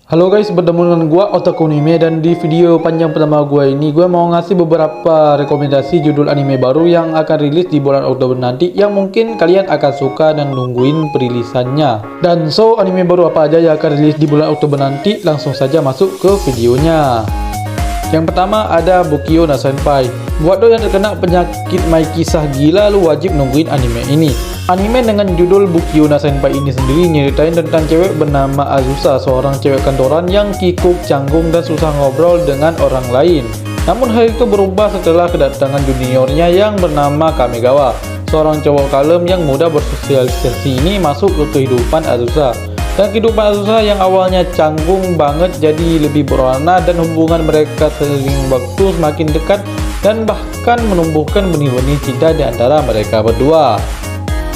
Halo guys, bertemu dengan gua Otaku Anime, dan di video panjang pertama gua ini gua mau ngasih beberapa rekomendasi judul anime baru yang akan rilis di bulan Oktober nanti, yang mungkin kalian akan suka dan nungguin perilisannya. Dan anime baru apa aja yang akan rilis di bulan Oktober nanti, langsung saja masuk ke videonya. Yang pertama ada Bokyo no Senpai. Buat lo yang terkena penyakit mai kisah gila, lo wajib nungguin anime ini. Anime dengan judul Bokyo no Senpai ini sendiri nyeritain tentang cewek bernama Azusa, seorang cewek kantoran yang kikuk, canggung, dan susah ngobrol dengan orang lain. Namun hal itu berubah setelah kedatangan juniornya yang bernama Kamegawa, seorang cowok kalem yang mudah bersosialisasi ini masuk ke kehidupan Azusa. Dan kehidupan Azusa yang awalnya canggung banget jadi lebih berwarna, dan hubungan mereka seiring waktu semakin dekat dan bahkan menumbuhkan benih-benih cinta di antara mereka berdua.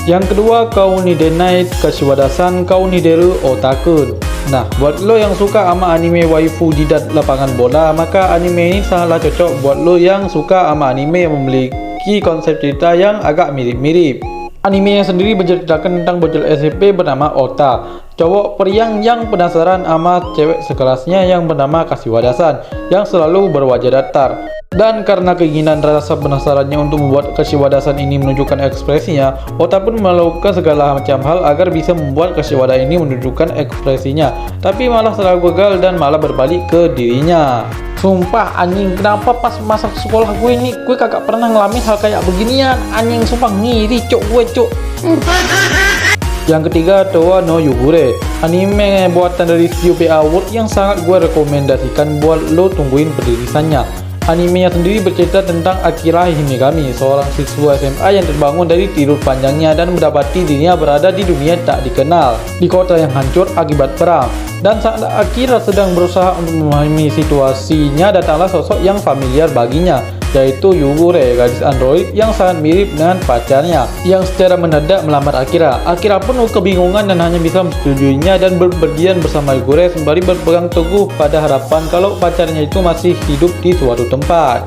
Yang kedua, Kaunidenai Kashiwada-san Kaunideru Otakun. Nah, buat lo yang suka sama anime waifu jidat lapangan bola, maka anime ini sangatlah cocok buat lo yang suka sama anime yang memiliki konsep cerita yang agak mirip-mirip. Anime yang sendiri menceritakan tentang bocil SMP bernama Ota, cowok periang yang penasaran sama cewek sekelasnya yang bernama Kashiwada-san yang selalu berwajah datar. Dan karena keinginan rasa penasarannya untuk membuat Kashiwada-san ini menunjukkan ekspresinya, Ota pun melakukan segala macam hal agar bisa membuat Kashiwada ini menunjukkan ekspresinya, tapi malah selalu gagal dan malah berbalik ke dirinya. Sumpah anjing, kenapa pas masa sekolah gue ini gue kagak pernah ngalamin hal kayak beginian anjing, sumpah ngiri cok gue cok. Yang ketiga, Towa no Yugure, anime buatan dari Studio PA World yang sangat gue rekomendasikan buat lo tungguin perilisannya. Animenya sendiri bercerita tentang Akira Himegami, seorang siswa SMA yang terbangun dari tidur panjangnya dan mendapati dirinya berada di dunia tak dikenal, di kota yang hancur akibat perang. Dan saat Akira sedang berusaha untuk memahami situasinya, datanglah sosok yang familiar baginya, yaitu Yugure, gadis android yang sangat mirip dengan pacarnya, yang secara mendadak melamar Akira. Akira penuh kebingungan dan hanya bisa menyetujuinya dan berpergian bersama Yugure sembari berpegang teguh pada harapan kalau pacarnya itu masih hidup di suatu tempat.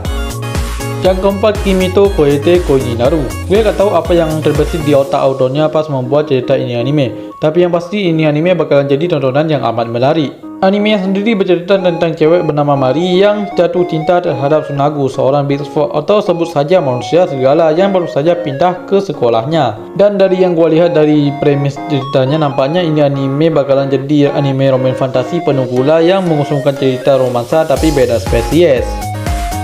Yang keempat, Kimito Koete Koi ni Naru. Gue gak tahu apa yang terbesit di otak autornya pas membuat cerita ini anime, tapi yang pasti ini anime bakalan jadi tontonan yang amat menarik. Anime yang sendiri bercerita tentang cewek bernama Mari yang jatuh cinta terhadap Tsunagu, seorang Beastfolk atau sebut saja manusia serigala yang baru saja pindah ke sekolahnya. Dan dari yang gue lihat dari premis ceritanya, nampaknya ini anime bakalan jadi anime roman fantasi penuh gula yang mengusungkan cerita romansa tapi beda spesies.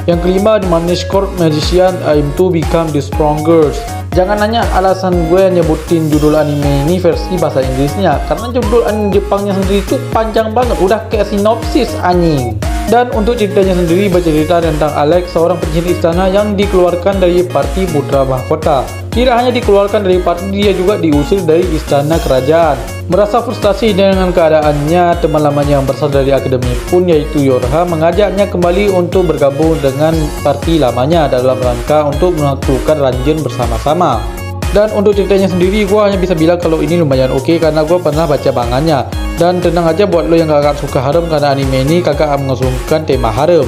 Yang kelima, The Manish Court Magician Aim to Become the Strongest. Jangan nanya alasan gue nyebutin judul anime ini versi bahasa Inggrisnya, karena judul anime Jepangnya sendiri itu panjang banget, udah kayak sinopsis anjing. Dan untuk ceritanya sendiri bercerita tentang Alex, seorang pencuri istana yang dikeluarkan dari parti putra mahkota. Tidak hanya dikeluarkan dari parti, dia juga diusir dari istana kerajaan. Merasa frustasi dengan keadaannya, teman lamanya yang berasal dari akademi pun, yaitu Yorha, mengajaknya kembali untuk bergabung dengan parti lamanya dalam rangka untuk menaklukkan Ranjen bersama-sama. Dan untuk ceritanya sendiri, gue hanya bisa bilang kalau ini lumayan oke karena gue pernah baca mangannya. Dan tenang aja buat lo yang gak suka harem, karena anime ini kagak mengusungkan tema harem.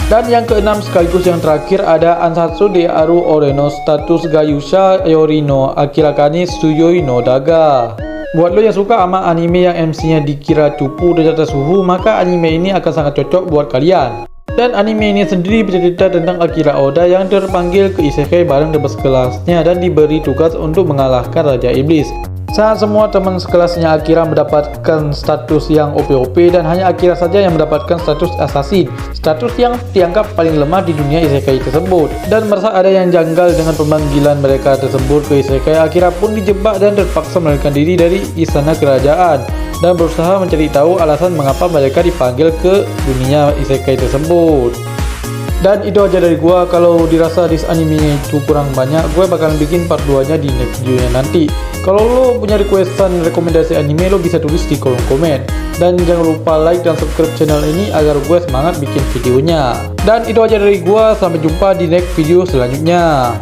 Dan yang keenam sekaligus yang terakhir ada Ansatsu de Aru Oreno Status Gayusha Yorino Akirakani Tsuyoi no Daga. Buat lo yang suka sama anime yang MC-nya dikira cupu dan jatah suhu, maka anime ini akan sangat cocok buat kalian. Dan anime ini sendiri bercerita tentang Akira Oda yang terpanggil ke isekai bareng teman sekelasnya dan diberi tugas untuk mengalahkan Raja Iblis. Saat semua teman sekelasnya Akira mendapatkan status yang OP-OP, dan hanya Akira saja yang mendapatkan status assassin, status yang dianggap paling lemah di dunia isekai tersebut. Dan merasa ada yang janggal dengan pemanggilan mereka tersebut ke isekai, Akira pun dijebak dan terpaksa melarikan diri dari istana kerajaan dan berusaha mencari tahu alasan mengapa mereka dipanggil ke dunia isekai tersebut. Dan itu aja dari gua. Kalau dirasa dis animenya itu kurang banyak, gue bakalan bikin part 2 nya di next videonya nanti. Kalau lo punya requestan rekomendasi anime, lo bisa tulis di kolom komen. Dan jangan lupa like dan subscribe channel ini agar gue semangat bikin videonya. Dan itu aja dari gua, sampai jumpa di next video selanjutnya.